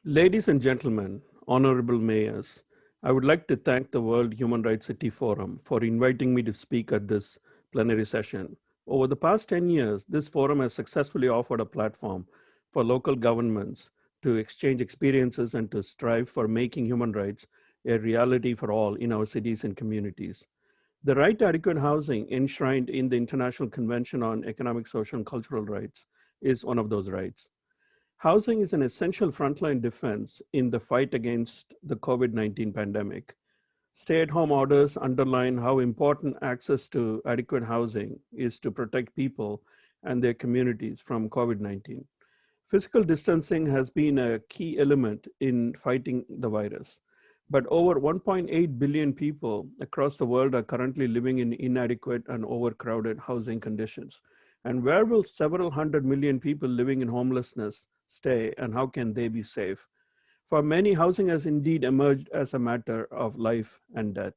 Ladies and gentlemen, honorable mayors, I would like to thank the World Human Rights City Forum for inviting me to speak at this plenary session. Over the past 10 years, this forum has successfully offered a platform for local governments to exchange experiences and to strive for making human rights a reality for all in our cities and communities. The right to adequate housing enshrined in the International Convention on Economic, Social, and Cultural Rights is one of those rights. Housing is an essential frontline defense in the fight against the COVID-19 pandemic. Stay-at-home orders underline how important access to adequate housing is to protect people and their communities from COVID-19. Physical distancing has been a key element in fighting the virus, but over 1.8 billion people across the world are currently living in inadequate and overcrowded housing conditions. And where will several 100 million people living in homelessness stay, and how can they be safe? For many, housing has indeed emerged as a matter of life and death.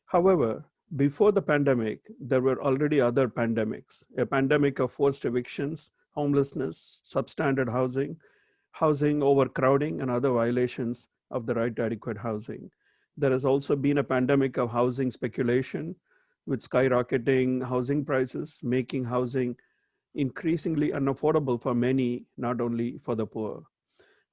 However, before the pandemic, there were already other pandemics, a pandemic of forced evictions, homelessness, substandard housing, housing overcrowding, and other violations of the right to adequate housing. There has also been a pandemic of housing speculation, with skyrocketing housing prices, making housing increasingly unaffordable for many, not only for the poor.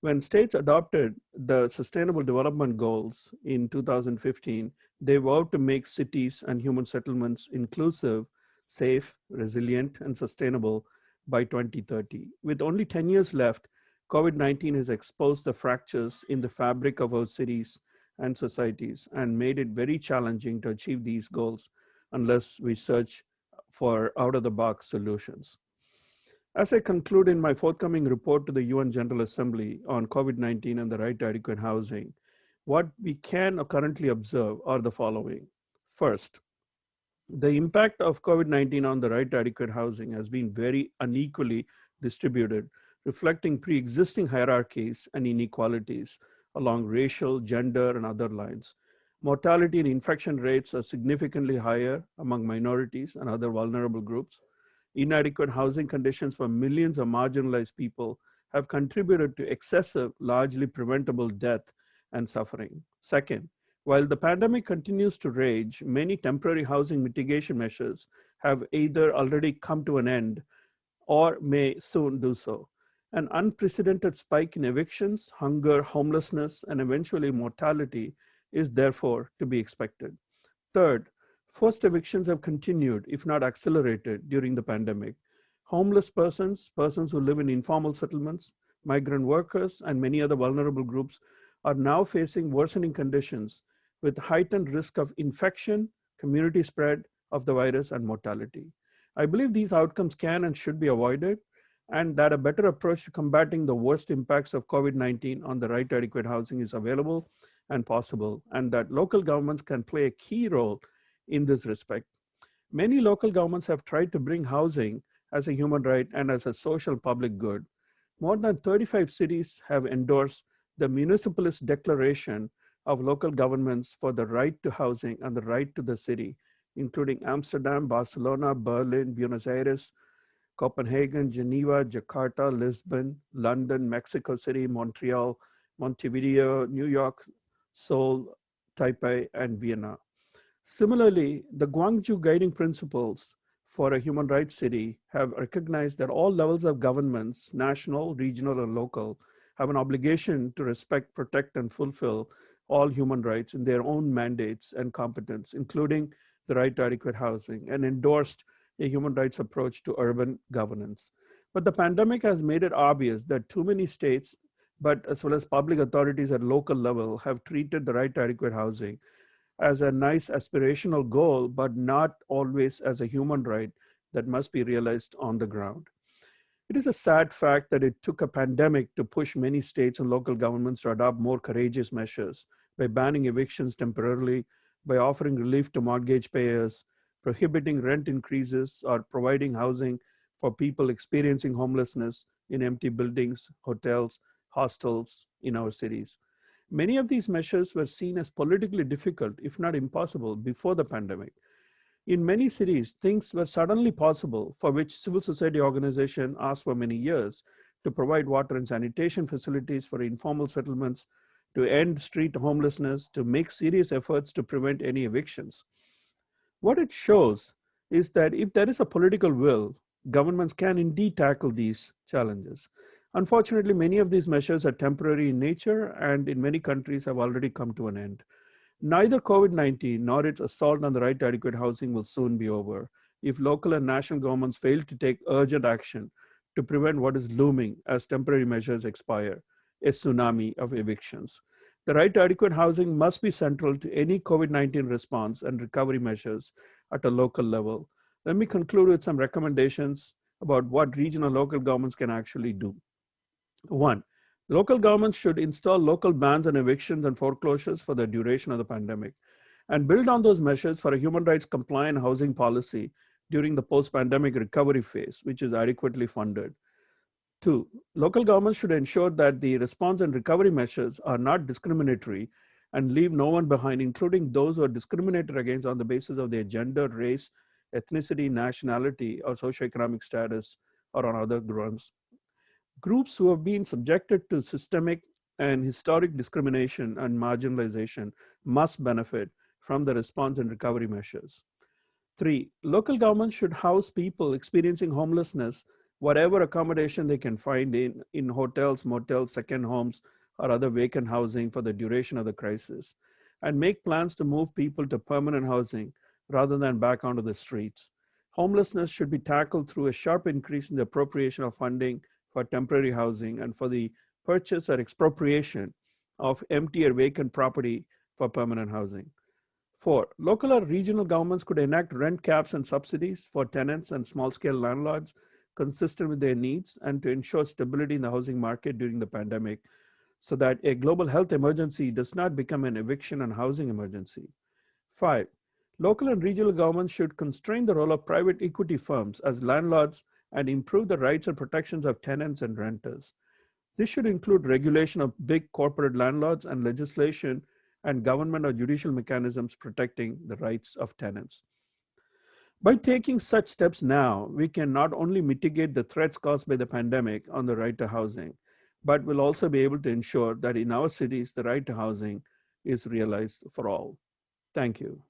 When states adopted the Sustainable Development Goals in 2015, they vowed to make cities and human settlements inclusive, safe, resilient, and sustainable by 2030. With only 10 years left, COVID-19 has exposed the fractures in the fabric of our cities and societies and made it very challenging to achieve these goals unless we search for out-of-the-box solutions. As I conclude in my forthcoming report to the UN General Assembly on COVID-19 and the right to adequate housing, what we can currently observe are the following. First, the impact of COVID-19 on the right to adequate housing has been very unequally distributed, reflecting pre-existing hierarchies and inequalities along racial, gender, and other lines. Mortality and infection rates are significantly higher among minorities and other vulnerable groups. Inadequate housing conditions for millions of marginalized people have contributed to excessive, largely preventable death and suffering. Second, while the pandemic continues to rage, many temporary housing mitigation measures have either already come to an end or may soon do so. An unprecedented spike in evictions, hunger, homelessness, and eventually mortality is therefore to be expected. Third, forced evictions have continued, if not accelerated, during the pandemic. Homeless persons, persons who live in informal settlements, migrant workers, and many other vulnerable groups are now facing worsening conditions with heightened risk of infection, community spread of the virus, and mortality. I believe these outcomes can and should be avoided, and that a better approach to combating the worst impacts of COVID-19 on the right to adequate housing is available and possible, and that local governments can play a key role in this respect. Many local governments have tried to bring housing as a human right and as a social public good. More than 35 cities have endorsed the Municipalist Declaration of Local Governments for the Right to Housing and the Right to the City, including Amsterdam, Barcelona, Berlin, Buenos Aires, Copenhagen, Geneva, Jakarta, Lisbon, London, Mexico City, Montreal, Montevideo, New York, Seoul, Taipei, and Vienna. Similarly, the Guangzhou Guiding Principles for a Human Rights City have recognized that all levels of governments, national, regional, and local, have an obligation to respect, protect, and fulfill all human rights in their own mandates and competence, including the right to adequate housing, and endorsed a human rights approach to urban governance. But the pandemic has made it obvious that too many states, but as well as public authorities at local level, have treated the right to adequate housing as a nice aspirational goal, but not always as a human right that must be realized on the ground. It is a sad fact that it took a pandemic to push many states and local governments to adopt more courageous measures by banning evictions temporarily, by offering relief to mortgage payers, prohibiting rent increases, or providing housing for people experiencing homelessness in empty buildings, hotels, hostels in our cities. Many of these measures were seen as politically difficult, if not impossible, before the pandemic. In many cities, things were suddenly possible for which civil society organizations asked for many years. to provide water and sanitation facilities for informal settlements, to end street homelessness, to make serious efforts to prevent any evictions. What it shows is that if there is a political will, governments can indeed tackle these challenges. Unfortunately, many of these measures are temporary in nature and in many countries have already come to an end. Neither COVID-19 nor its assault on the right to adequate housing will soon be over if local and national governments fail to take urgent action to prevent what is looming as temporary measures expire, a tsunami of evictions. The right to adequate housing must be central to any COVID-19 response and recovery measures at a local level. Let me conclude with some recommendations about what regional local governments can actually do. One, local governments should install local bans on evictions and foreclosures for the duration of the pandemic and build on those measures for a human rights compliant housing policy during the post-pandemic recovery phase, which is adequately funded. Two, local governments should ensure that the response and recovery measures are not discriminatory and leave no one behind, including those who are discriminated against on the basis of their gender, race, ethnicity, nationality, or socioeconomic status, or on other grounds. Groups who have been subjected to systemic and historic discrimination and marginalization must benefit from the response and recovery measures. Three, local governments should house people experiencing homelessness, whatever accommodation they can find in hotels, motels, second homes, or other vacant housing for the duration of the crisis, and make plans to move people to permanent housing rather than back onto the streets. Homelessness should be tackled through a sharp increase in the appropriation of funding for temporary housing and for the purchase or expropriation of empty or vacant property for permanent housing. Four, local or regional governments could enact rent caps and subsidies for tenants and small-scale landlords consistent with their needs and to ensure stability in the housing market during the pandemic so that a global health emergency does not become an eviction and housing emergency. Five, local and regional governments should constrain the role of private equity firms as landlords and improve the rights and protections of tenants and renters. This should include regulation of big corporate landlords and legislation and government or judicial mechanisms protecting the rights of tenants. By taking such steps now, we can not only mitigate the threats caused by the pandemic on the right to housing, but will also be able to ensure that in our cities, the right to housing is realized for all. Thank you.